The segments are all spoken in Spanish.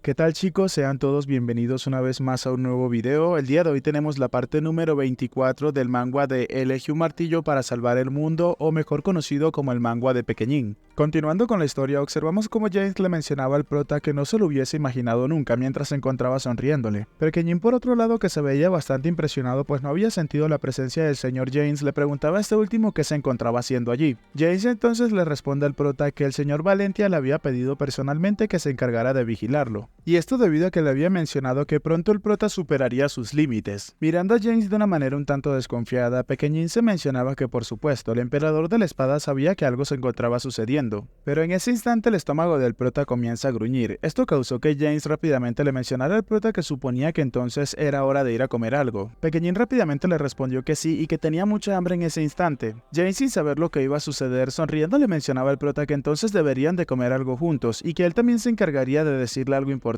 ¿Qué tal chicos? Sean todos bienvenidos una vez más a un nuevo video. El día de hoy tenemos la parte número 24 del manga de Elegí un martillo para salvar el mundo, o mejor conocido como el manga de Pequeñín. Continuando con la historia, observamos cómo James le mencionaba al prota que no se lo hubiese imaginado nunca mientras se encontraba sonriéndole. Pequeñín, por otro lado, que se veía bastante impresionado pues no había sentido la presencia del señor James, le preguntaba a este último qué se encontraba haciendo allí. James entonces le responde al prota que el señor Valentia le había pedido personalmente que se encargara de vigilarlo. Y esto debido a que le había mencionado que pronto el prota superaría sus límites. Mirando a James de una manera un tanto desconfiada, Pequeñín se mencionaba que por supuesto el emperador de la espada sabía que algo se encontraba sucediendo. Pero en ese instante el estómago del prota comienza a gruñir. Esto causó que James rápidamente le mencionara al prota que suponía que entonces era hora de ir a comer algo. Pequeñín rápidamente le respondió que sí y que tenía mucha hambre en ese instante. James, sin saber lo que iba a suceder, sonriendo le mencionaba al prota que entonces deberían de comer algo juntos y que él también se encargaría de decirle algo importante.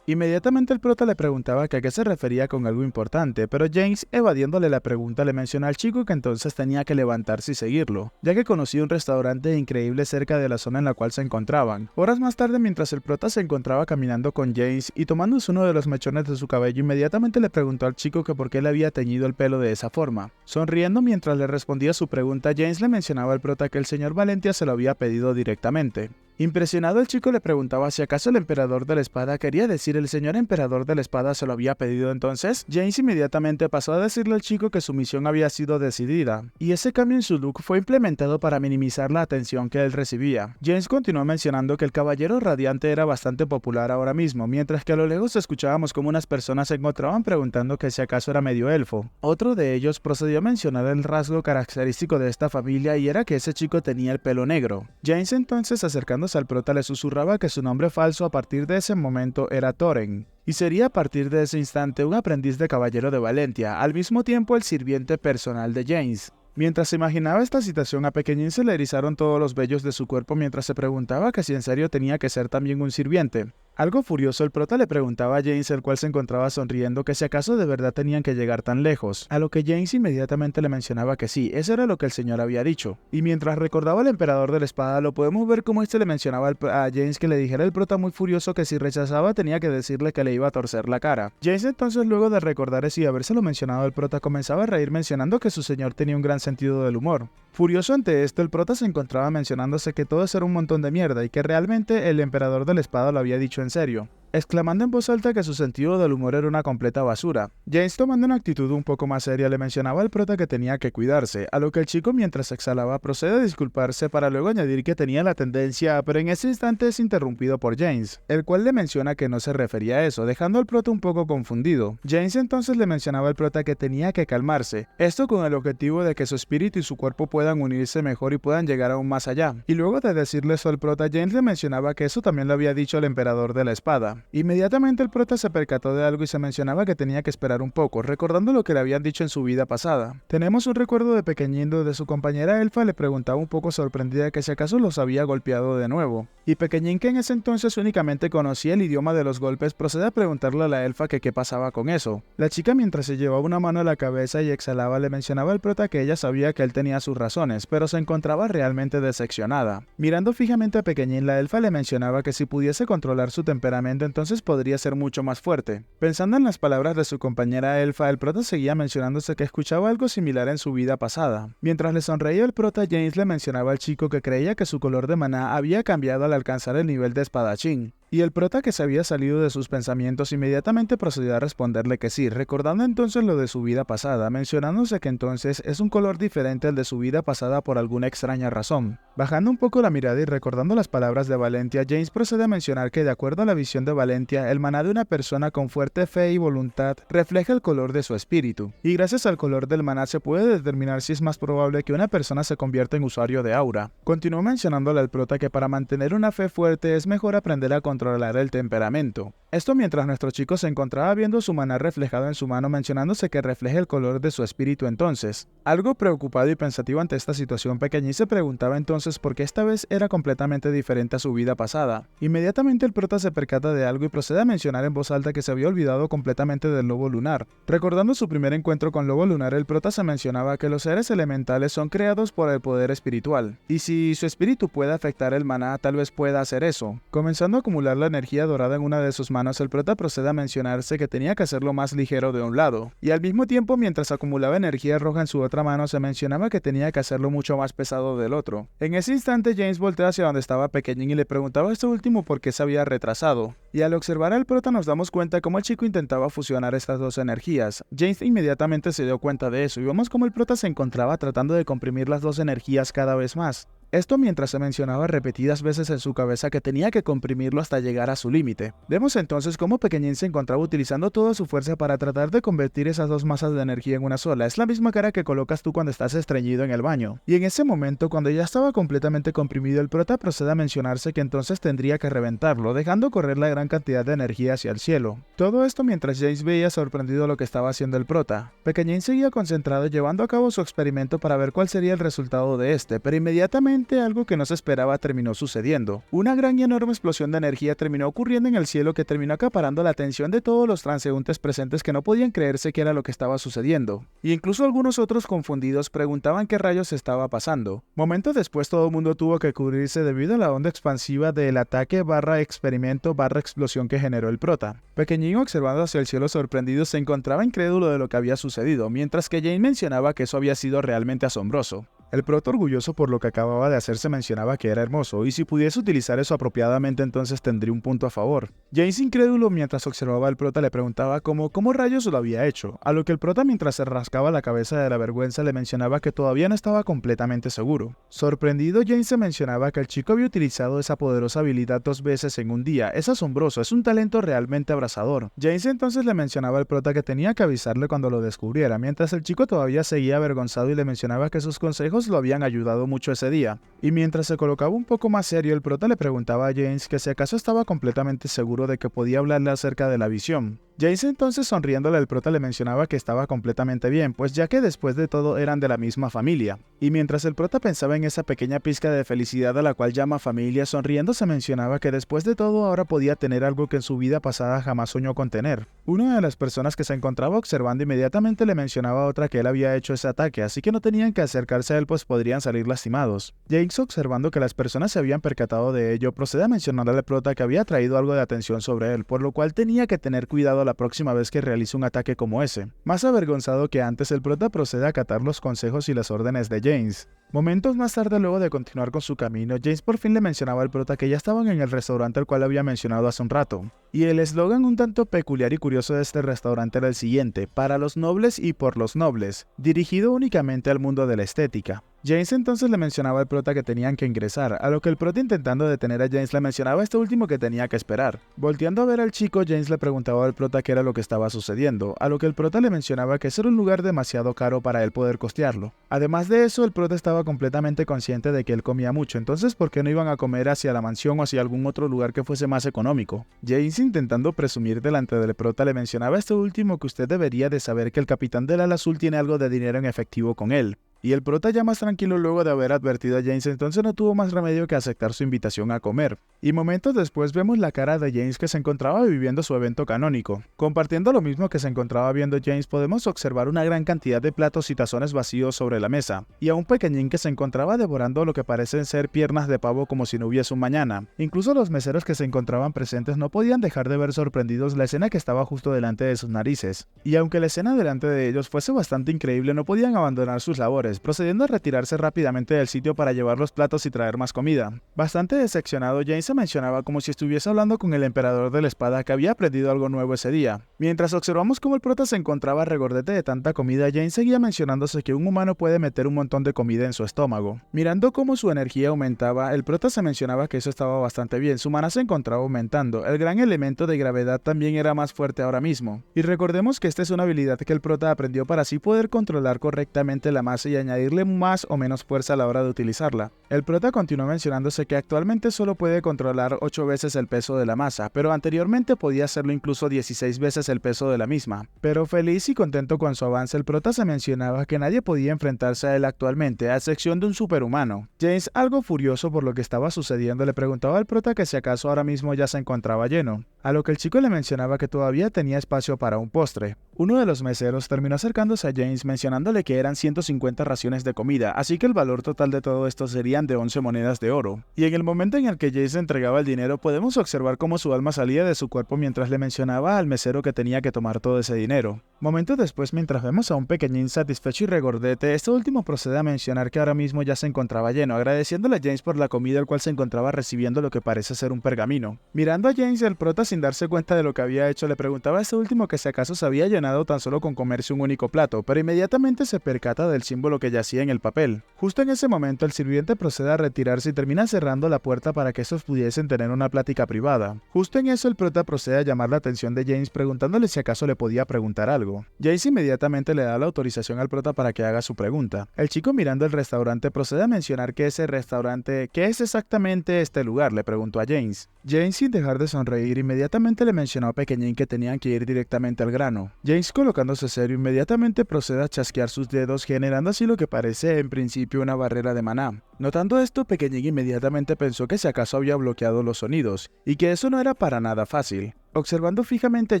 Inmediatamente el prota le preguntaba que a qué se refería con algo importante, pero James, evadiéndole la pregunta, le mencionó al chico que entonces tenía que levantarse y seguirlo, ya que conocía un restaurante increíble cerca de la zona en la cual se encontraban. Horas más tarde, mientras el prota se encontraba caminando con James y tomándose uno de los mechones de su cabello, inmediatamente le preguntó al chico que por qué le había teñido el pelo de esa forma. Sonriendo mientras le respondía su pregunta, James le mencionaba al prota que el señor Valentia se lo había pedido directamente. Impresionado, el chico le preguntaba si acaso el emperador de la espada quería decir el señor emperador de la espada se lo había pedido entonces. James inmediatamente pasó a decirle al chico que su misión había sido decidida, y ese cambio en su look fue implementado para minimizar la atención que él recibía. James continuó mencionando que el caballero radiante era bastante popular ahora mismo, mientras que a lo lejos escuchábamos como unas personas se encontraban preguntando que si acaso era medio elfo. Otro de ellos procedió a mencionar el rasgo característico de esta familia y era que ese chico tenía el pelo negro. James entonces, acercándose al prota, le susurraba que su nombre falso a partir de ese momento era Thorin, y sería a partir de ese instante un aprendiz de caballero de Valentia, al mismo tiempo el sirviente personal de James. Mientras se imaginaba esta situación, a Pequeñín se le erizaron todos los vellos de su cuerpo mientras se preguntaba que si en serio tenía que ser también un sirviente. Algo furioso, el prota le preguntaba a James, el cual se encontraba sonriendo, que si acaso de verdad tenían que llegar tan lejos, a lo que James inmediatamente le mencionaba que sí, eso era lo que el señor había dicho. Y mientras recordaba al emperador de la espada, lo podemos ver como este le mencionaba a James que le dijera al prota muy furioso que si rechazaba tenía que decirle que le iba a torcer la cara. James entonces, luego de recordar eso y habérselo mencionado al prota, comenzaba a reír mencionando que su señor tenía un gran sentido del humor. Furioso ante esto, el prota se encontraba mencionándose que todo eso era un montón de mierda y que realmente el emperador de la espada lo había dicho en serio, exclamando en voz alta que su sentido del humor era una completa basura. James, tomando una actitud un poco más seria, le mencionaba al prota que tenía que cuidarse, a lo que el chico, mientras exhalaba, procede a disculparse para luego añadir que tenía la tendencia, pero en ese instante es interrumpido por James, el cual le menciona que no se refería a eso, dejando al prota un poco confundido. James entonces le mencionaba al prota que tenía que calmarse, esto con el objetivo de que su espíritu y su cuerpo puedan unirse mejor y puedan llegar aún más allá. Y luego de decirle eso al prota, James le mencionaba que eso también lo había dicho el emperador de la espada. Inmediatamente el prota se percató de algo y se mencionaba que tenía que esperar un poco, recordando lo que le habían dicho en su vida pasada. Tenemos un recuerdo de Pequeñín donde su compañera elfa le preguntaba un poco sorprendida que si acaso los había golpeado de nuevo. Y Pequeñín, que en ese entonces únicamente conocía el idioma de los golpes, procede a preguntarle a la elfa que qué pasaba con eso. La chica, mientras se llevaba una mano a la cabeza y exhalaba, le mencionaba al prota que ella sabía que él tenía sus razones, pero se encontraba realmente decepcionada. Mirando fijamente a Pequeñín, la elfa le mencionaba que si pudiese controlar su temperamento entonces podría ser mucho más fuerte. Pensando en las palabras de su compañera elfa, el prota seguía mencionándose que escuchaba algo similar en su vida pasada. Mientras le sonreía el prota, James le mencionaba al chico que creía que su color de maná había cambiado al alcanzar el nivel de espadachín. Y el prota, que se había salido de sus pensamientos, inmediatamente procedió a responderle que sí, recordando entonces lo de su vida pasada, mencionándose que entonces es un color diferente al de su vida pasada por alguna extraña razón. Bajando un poco la mirada y recordando las palabras de Valentia, James procede a mencionar que de acuerdo a la visión de Valentia, el maná de una persona con fuerte fe y voluntad refleja el color de su espíritu, y gracias al color del maná se puede determinar si es más probable que una persona se convierta en usuario de aura. Continuó mencionándole al prota que para mantener una fe fuerte es mejor aprender a controlar el temperamento. Esto mientras nuestro chico se encontraba viendo su maná reflejado en su mano, mencionándose que refleja el color de su espíritu entonces. Algo preocupado y pensativo ante esta situación, Pequeñín se preguntaba entonces por qué esta vez era completamente diferente a su vida pasada. Inmediatamente el prota se percata de algo y procede a mencionar en voz alta que se había olvidado completamente del lobo lunar. Recordando su primer encuentro con lobo lunar, el prota se mencionaba que los seres elementales son creados por el poder espiritual, y si su espíritu puede afectar el maná, tal vez pueda hacer eso, comenzando a acumular la energía dorada en una de sus manos manos, el prota procede a mencionarse que tenía que hacerlo más ligero de un lado, y al mismo tiempo, mientras acumulaba energía roja en su otra mano, se mencionaba que tenía que hacerlo mucho más pesado del otro. En ese instante, James voltea hacia donde estaba Pequeñín y le preguntaba a este último por qué se había retrasado, y al observar al prota nos damos cuenta cómo el chico intentaba fusionar estas dos energías. James inmediatamente se dio cuenta de eso, y vemos cómo el prota se encontraba tratando de comprimir las dos energías cada vez más. Esto mientras se mencionaba repetidas veces en su cabeza que tenía que comprimirlo hasta llegar a su límite. Vemos entonces cómo Pequeñín se encontraba utilizando toda su fuerza para tratar de convertir esas dos masas de energía en una sola. Es la misma cara que colocas tú cuando estás estreñido en el baño. Y en ese momento, cuando ya estaba completamente comprimido, el prota procede a mencionarse que entonces tendría que reventarlo, dejando correr la gran cantidad de energía hacia el cielo. Todo esto mientras James veía sorprendido lo que estaba haciendo el prota. Pequeñín seguía concentrado llevando a cabo su experimento para ver cuál sería el resultado de este, pero inmediatamente algo que no se esperaba terminó sucediendo. Una gran y enorme explosión de energía terminó ocurriendo en el cielo que terminó acaparando la atención de todos los transeúntes presentes que no podían creerse que era lo que estaba sucediendo. Y incluso algunos otros confundidos preguntaban qué rayos estaba pasando. Momentos después todo el mundo tuvo que cubrirse debido a la onda expansiva del ataque / experimento / explosión que generó el prota. Pequeñín, observando hacia el cielo sorprendido, se encontraba incrédulo de lo que había sucedido, mientras que Jane mencionaba que eso había sido realmente asombroso. El prota, orgulloso por lo que acababa de hacer, se mencionaba que era hermoso, y si pudiese utilizar eso apropiadamente entonces tendría un punto a favor. James, incrédulo mientras observaba al prota, le preguntaba cómo rayos lo había hecho, a lo que el prota, mientras se rascaba la cabeza de la vergüenza, le mencionaba que todavía no estaba completamente seguro. Sorprendido, James se mencionaba que el chico había utilizado esa poderosa habilidad 2 veces en un día. Es asombroso, es un talento realmente abrasador. James entonces le mencionaba al prota que tenía que avisarle cuando lo descubriera, mientras el chico todavía seguía avergonzado y le mencionaba que sus consejos lo habían ayudado mucho ese día. Y mientras se colocaba un poco más serio, el prota le preguntaba a James que si acaso estaba completamente seguro de que podía hablarle acerca de la visión. James entonces, sonriéndole al prota, le mencionaba que estaba completamente bien, pues ya que después de todo eran de la misma familia. Y mientras el prota pensaba en esa pequeña pizca de felicidad a la cual llama familia, sonriendo se mencionaba que después de todo ahora podía tener algo que en su vida pasada jamás soñó con tener. Una de las personas que se encontraba observando inmediatamente le mencionaba a otra que él había hecho ese ataque, así que no tenían que acercarse a él pues podrían salir lastimados. James, observando que las personas se habían percatado de ello, procede a mencionarle al prota que había traído algo de atención sobre él, por lo cual tenía que tener cuidado la próxima vez que realice un ataque como ese. Más avergonzado que antes, el prota procede a acatar los consejos y las órdenes de James. Momentos más tarde, luego de continuar con su camino, James por fin le mencionaba al prota que ya estaban en el restaurante al cual había mencionado hace un rato. Y el eslogan un tanto peculiar y curioso de este restaurante era el siguiente: para los nobles y por los nobles, dirigido únicamente al mundo de la estética. James entonces le mencionaba al prota que tenían que ingresar, a lo que el prota, intentando detener a James, le mencionaba a este último que tenía que esperar. Volteando a ver al chico, James le preguntaba al prota qué era lo que estaba sucediendo, a lo que el prota le mencionaba que ese era un lugar demasiado caro para él poder costearlo. Además de eso, el prota estaba completamente consciente de que él comía mucho, entonces ¿por qué no iban a comer hacia la mansión o hacia algún otro lugar que fuese más económico? James, intentando presumir delante del prota, le mencionaba a este último que usted debería de saber que el capitán del ala azul tiene algo de dinero en efectivo con él. Y el prota, ya más tranquilo luego de haber advertido a James, entonces no tuvo más remedio que aceptar su invitación a comer. Y momentos después vemos la cara de James, que se encontraba viviendo su evento canónico. Compartiendo lo mismo que se encontraba viendo James, podemos observar una gran cantidad de platos y tazones vacíos sobre la mesa, y a un Pequeñín que se encontraba devorando lo que parecen ser piernas de pavo como si no hubiese un mañana. Incluso los meseros que se encontraban presentes no podían dejar de ver sorprendidos la escena que estaba justo delante de sus narices. Y aunque la escena delante de ellos fuese bastante increíble, no podían abandonar sus labores, procediendo a retirarse rápidamente del sitio para llevar los platos y traer más comida. Bastante decepcionado, James se mencionaba como si estuviese hablando con el emperador de la espada, que había aprendido algo nuevo ese día. Mientras observamos cómo el prota se encontraba regordete de tanta comida, James seguía mencionándose que un humano puede meter un montón de comida en su estómago. Mirando cómo su energía aumentaba, el prota se mencionaba que eso estaba bastante bien, su mana se encontraba aumentando, el gran elemento de gravedad también era más fuerte ahora mismo. Y recordemos que esta es una habilidad que el prota aprendió para así poder controlar correctamente la masa y añadirle más o menos fuerza a la hora de utilizarla. El prota continuó mencionándose que actualmente solo puede controlar 8 veces el peso de la masa, pero anteriormente podía hacerlo incluso 16 veces el peso de la misma. Pero feliz y contento con su avance, el prota se mencionaba que nadie podía enfrentarse a él actualmente, a excepción de un superhumano. James, algo furioso por lo que estaba sucediendo, le preguntaba al prota que si acaso ahora mismo ya se encontraba lleno, a lo que el chico le mencionaba que todavía tenía espacio para un postre. Uno de los meseros terminó acercándose a James mencionándole que eran 150 raciones de comida, así que el valor total de todo esto serían de 11 monedas de oro. Y en el momento en el que James entregaba el dinero, podemos observar cómo su alma salía de su cuerpo mientras le mencionaba al mesero que tenía que tomar todo ese dinero. Momentos después, mientras vemos a un pequeñín satisfecho y regordete, este último procede a mencionar que ahora mismo ya se encontraba lleno, agradeciéndole a James por la comida, el cual se encontraba recibiendo lo que parece ser un pergamino. Mirando a James, el prota, sin darse cuenta de lo que había hecho, le preguntaba a este último que si acaso se había llenado tan solo con comerse un único plato, pero inmediatamente se percata del símbolo que yacía en el papel. Justo en ese momento, el sirviente procede a retirarse y termina cerrando la puerta para que estos pudiesen tener una plática privada. Justo en eso, el prota procede a llamar la atención de James preguntándole si acaso le podía preguntar algo. James inmediatamente le da la autorización al prota para que haga su pregunta. El chico, mirando el restaurante, procede a mencionar que ese restaurante, ¿qué es exactamente este lugar?, le preguntó a James. James, sin dejar de sonreír, inmediatamente le mencionó a Pequeñín que tenían que ir directamente al grano. James, colocándose serio, inmediatamente procede a chasquear sus dedos, generando así lo que parece en principio una barrera de maná. Notando esto, Pequeñín inmediatamente pensó que si acaso había bloqueado los sonidos, y que eso no era para nada fácil. Observando fijamente a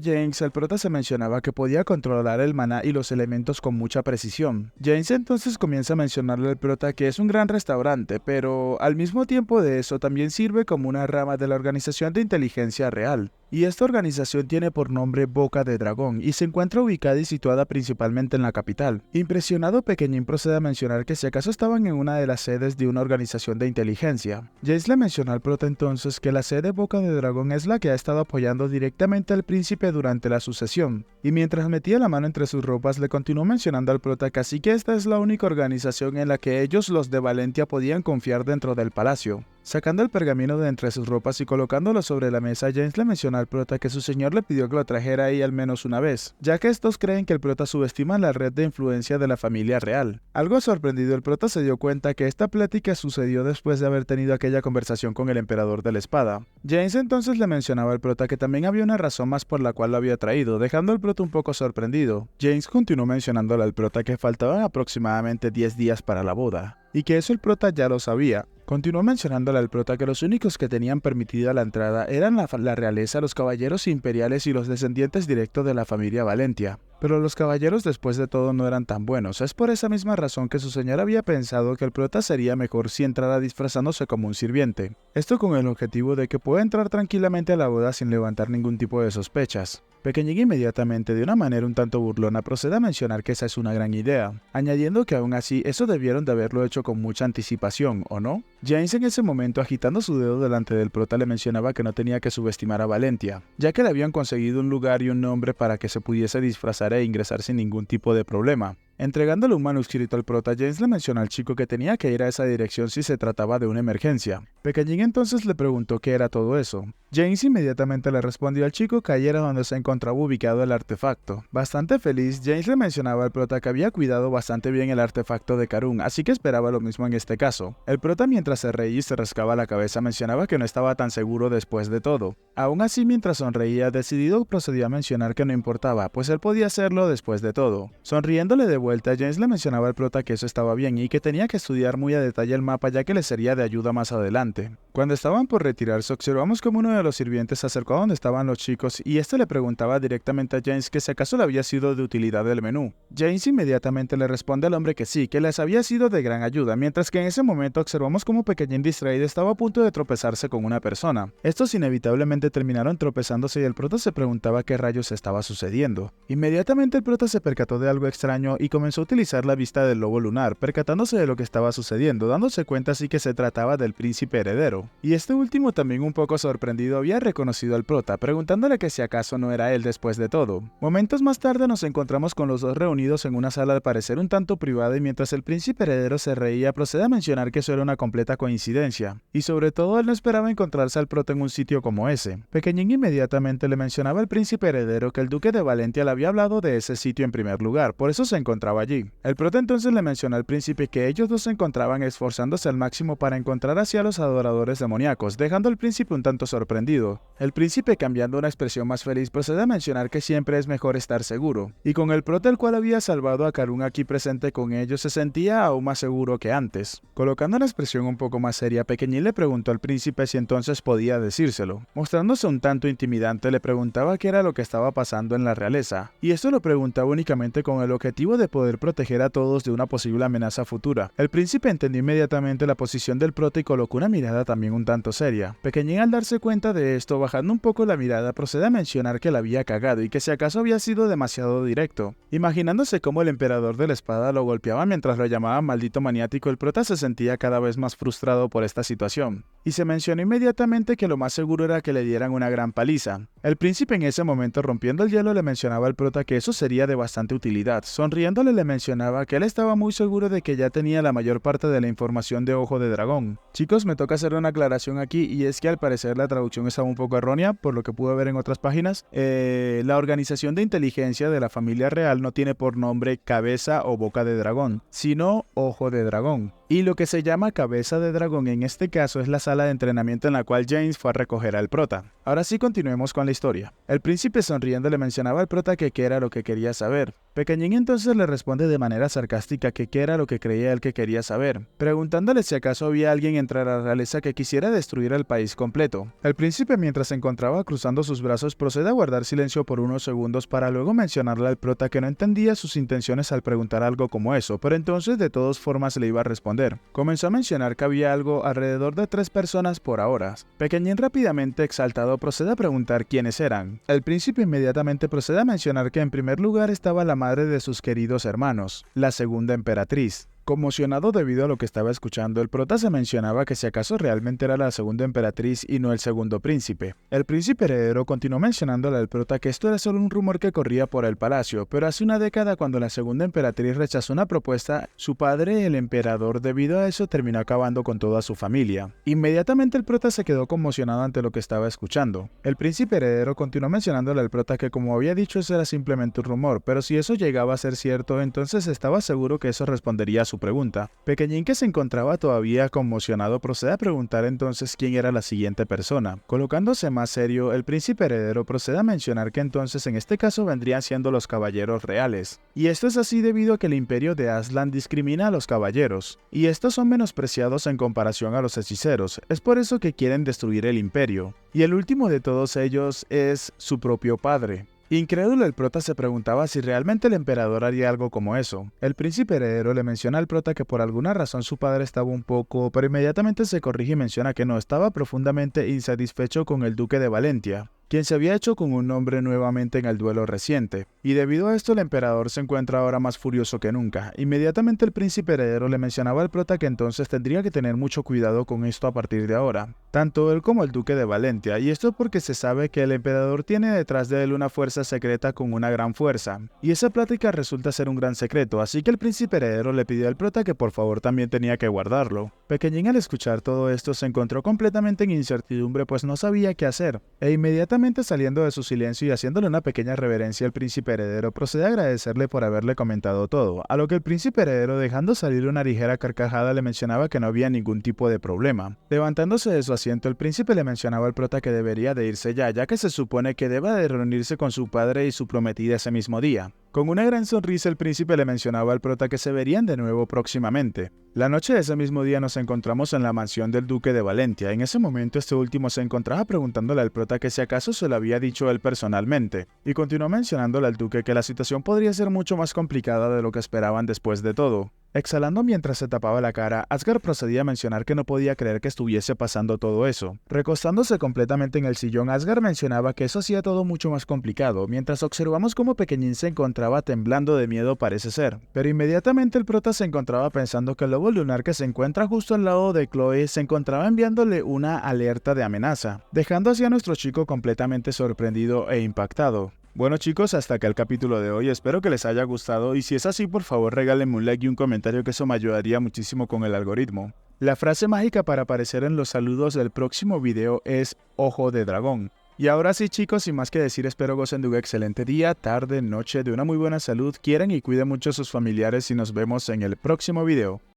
James, el prota se mencionaba que podía controlar el maná y los elementos con mucha precisión. James entonces comienza a mencionarle al prota que es un gran restaurante, pero al mismo tiempo de eso también sirve como una rama de la Organización de Inteligencia Real. Y esta organización tiene por nombre Boca de Dragón y se encuentra ubicada y situada principalmente en la capital. Impresionado, Pequeñín procede a mencionar que si acaso estaban en una de las sedes de una organización de inteligencia. James le mencionó al prota entonces que la sede Boca de Dragón es la que ha estado apoyando directamente al príncipe durante la sucesión, y mientras metía la mano entre sus ropas le continuó mencionando al prota que así que esta es la única organización en la que ellos, los de Valentia, podían confiar dentro del palacio. Sacando el pergamino de entre sus ropas y colocándolo sobre la mesa, James le mencionó al prota que su señor le pidió que lo trajera ahí al menos una vez, ya que estos creen que el prota subestima la red de influencia de la familia real. Algo sorprendido, el prota se dio cuenta que esta plática sucedió después de haber tenido aquella conversación con el emperador de la espada. James entonces le mencionaba al prota que también había una razón más por la cual lo había traído, dejando al prota un poco sorprendido. James continuó mencionándole al prota que faltaban aproximadamente 10 días para la boda, y que eso el prota ya lo sabía. Continuó mencionándole al prota que los únicos que tenían permitida la entrada eran la realeza, los caballeros imperiales y los descendientes directos de la familia Valentia. Pero los caballeros después de todo no eran tan buenos. Es por esa misma razón que su señor había pensado que el prota sería mejor si entrara disfrazándose como un sirviente. Esto con el objetivo de que pueda entrar tranquilamente a la boda sin levantar ningún tipo de sospechas. Pequeñín inmediatamente, de una manera un tanto burlona, procede a mencionar que esa es una gran idea, añadiendo que aún así eso debieron de haberlo hecho con mucha anticipación, ¿o no? James en ese momento, agitando su dedo delante del prota, le mencionaba que no tenía que subestimar a Valentia, ya que le habían conseguido un lugar y un nombre para que se pudiese disfrazar e ingresar sin ningún tipo de problema. Entregándole un manuscrito al prota, James le mencionó al chico que tenía que ir a esa dirección si se trataba de una emergencia. Pequeñín entonces le preguntó qué era todo eso. James inmediatamente le respondió al chico que ahí era donde se encontraba ubicado el artefacto. Bastante feliz, James le mencionaba al prota que había cuidado bastante bien el artefacto de Karun, así que esperaba lo mismo en este caso. El prota, mientras se reía y se rascaba la cabeza, mencionaba que no estaba tan seguro después de todo. Aún así, mientras sonreía, decidido procedió a mencionar que no importaba, pues él podía hacerlo después de todo. Sonriéndole de vuelta, James le mencionaba al prota que eso estaba bien y que tenía que estudiar muy a detalle el mapa ya que le sería de ayuda más adelante. Cuando estaban por retirarse, observamos como uno de los sirvientes se acercó a donde estaban los chicos y este le preguntaba directamente a James que si acaso le había sido de utilidad el menú. James inmediatamente le responde al hombre que sí, que les había sido de gran ayuda, mientras que en ese momento observamos como Pequeñín distraído estaba a punto de tropezarse con una persona. Estos inevitablemente terminaron tropezándose y el prota se preguntaba qué rayos estaba sucediendo. Inmediatamente el prota se percató de algo extraño y comenzó a utilizar la vista del lobo lunar, percatándose de lo que estaba sucediendo, dándose cuenta así que se trataba del príncipe heredero. Y este último, también un poco sorprendido, había reconocido al prota, preguntándole que si acaso no era él después de todo. Momentos más tarde nos encontramos con los dos reunidos en una sala de parecer un tanto privada y mientras el príncipe heredero se reía, procede a mencionar que eso era una completa coincidencia. Y sobre todo él no esperaba encontrarse al prota en un sitio como ese. Pequeñín inmediatamente le mencionaba al príncipe heredero que el duque de Valentia le había hablado de ese sitio en primer lugar, por eso se encontraba allí. El prota entonces le mencionó al príncipe que ellos dos se encontraban esforzándose al máximo para encontrar hacia los adoradores demoníacos, dejando al príncipe un tanto sorprendido. El príncipe, cambiando una expresión más feliz, procede a mencionar que siempre es mejor estar seguro, y con el prota el cual había salvado a Karun aquí presente con ellos se sentía aún más seguro que antes. Colocando una expresión un poco más seria, Pequeñín le preguntó al príncipe si entonces podía decírselo. Mostrándose un tanto intimidante, le preguntaba qué era lo que estaba pasando en la realeza, y esto lo preguntaba únicamente con el objetivo de poder proteger a todos de una posible amenaza futura. El príncipe entendió inmediatamente la posición del prota y colocó una mirada también un tanto seria. Pequeñín, al darse cuenta de esto, bajando un poco la mirada, procede a mencionar que la había cagado y que si acaso había sido demasiado directo. Imaginándose cómo el emperador de la espada lo golpeaba mientras lo llamaba maldito maniático, el prota se sentía cada vez más frustrado por esta situación, y se mencionó inmediatamente que lo más seguro era que le dieran una gran paliza. El príncipe en ese momento, rompiendo el hielo, le mencionaba al prota que eso sería de bastante utilidad. Sonriéndole le mencionaba que él estaba muy seguro de que ya tenía la mayor parte de la información de Ojo de Dragón. Chicos, me toca hacer una aclaración aquí, y es que al parecer la traducción estaba un poco errónea, por lo que pude ver en otras páginas. La organización de inteligencia de la familia real no tiene por nombre Cabeza o Boca de Dragón, sino Ojo de Dragón. Y lo que se llama Cabeza de Dragón en este caso es la sala de entrenamiento en la cual James fue a recoger al prota. Ahora sí, continuemos con la historia. El príncipe, sonriendo, le mencionaba al prota que qué era lo que quería saber. Pequeñín entonces le responde de manera sarcástica que qué era lo que creía él que quería saber, preguntándole si acaso había alguien entre la realeza que quisiera destruir el país completo. El príncipe, mientras se encontraba cruzando sus brazos, procede a guardar silencio por unos segundos para luego mencionarle al prota que no entendía sus intenciones al preguntar algo como eso, pero entonces de todas formas le iba a responder. Comenzó a mencionar que había algo alrededor de 3 personas por ahora. Pequeñín, rápidamente exaltado, procede a preguntar quiénes eran. El príncipe inmediatamente procede a mencionar que en primer lugar estaba la madre de sus queridos hermanos, la segunda emperatriz. Conmocionado debido a lo que estaba escuchando, el prota se mencionaba que si acaso realmente era la segunda emperatriz y no el segundo príncipe. El príncipe heredero continuó mencionándole al prota que esto era solo un rumor que corría por el palacio, pero hace una década, cuando la segunda emperatriz rechazó una propuesta, su padre, el emperador, debido a eso terminó acabando con toda su familia. Inmediatamente el prota se quedó conmocionado ante lo que estaba escuchando. El príncipe heredero continuó mencionándole al prota que, como había dicho, eso era simplemente un rumor, pero si eso llegaba a ser cierto, entonces estaba seguro que eso respondería a su pregunta. Pequeñín, que se encontraba todavía conmocionado, procede a preguntar entonces quién era la siguiente persona. Colocándose más serio, el príncipe heredero procede a mencionar que entonces en este caso vendrían siendo los caballeros reales. Y esto es así debido a que el imperio de Aslan discrimina a los caballeros, y estos son menospreciados en comparación a los hechiceros. Es por eso que quieren destruir el imperio. Y el último de todos ellos es su propio padre. Incrédulo, el prota se preguntaba si realmente el emperador haría algo como eso. El príncipe heredero le menciona al prota que por alguna razón su padre estaba un poco, pero inmediatamente se corrige y menciona que no, estaba profundamente insatisfecho con el duque de Valentia, quien se había hecho con un nombre nuevamente en el duelo reciente, y debido a esto el emperador se encuentra ahora más furioso que nunca. Inmediatamente el príncipe heredero le mencionaba al prota que entonces tendría que tener mucho cuidado con esto a partir de ahora, tanto él como el duque de Valentia, y esto porque se sabe que el emperador tiene detrás de él una fuerza secreta con una gran fuerza, y esa plática resulta ser un gran secreto, así que el príncipe heredero le pidió al prota que por favor también tenía que guardarlo. Pequeñín, al escuchar todo esto, se encontró completamente en incertidumbre, pues no sabía qué hacer, e inmediatamente saliendo de su silencio y haciéndole una pequeña reverencia al príncipe heredero, procede a agradecerle por haberle comentado todo, a lo que el príncipe heredero, dejando salir una ligera carcajada, le mencionaba que no había ningún tipo de problema. Levantándose de su asiento, el príncipe le mencionaba al prota que debería de irse ya que se supone que deba de reunirse con su padre y su prometida ese mismo día. Con una gran sonrisa, el príncipe le mencionaba al prota que se verían de nuevo próximamente. La noche de ese mismo día nos encontramos en la mansión del duque de Valentia. En ese momento este último se encontraba preguntándole al prota que si acaso se lo había dicho él personalmente, y continuó mencionándole al duque que la situación podría ser mucho más complicada de lo que esperaban después de todo. Exhalando mientras se tapaba la cara, Asgard procedía a mencionar que no podía creer que estuviese pasando todo eso. Recostándose completamente en el sillón, Asgard mencionaba que eso hacía todo mucho más complicado, mientras observamos cómo Pequeñín se encontraba temblando de miedo, parece ser. Pero inmediatamente el prota se encontraba pensando que el lobo lunar que se encuentra justo al lado de Chloe se encontraba enviándole una alerta de amenaza, dejando así a nuestro chico completamente sorprendido e impactado. Bueno chicos, hasta acá el capítulo de hoy, espero que les haya gustado y si es así por favor regálenme un like y un comentario que eso me ayudaría muchísimo con el algoritmo. La frase mágica para aparecer en los saludos del próximo video es Ojo de Dragón. Y ahora sí chicos, sin más que decir, espero gocen de un excelente día, tarde, noche, de una muy buena salud, quieran y cuiden mucho a sus familiares y nos vemos en el próximo video.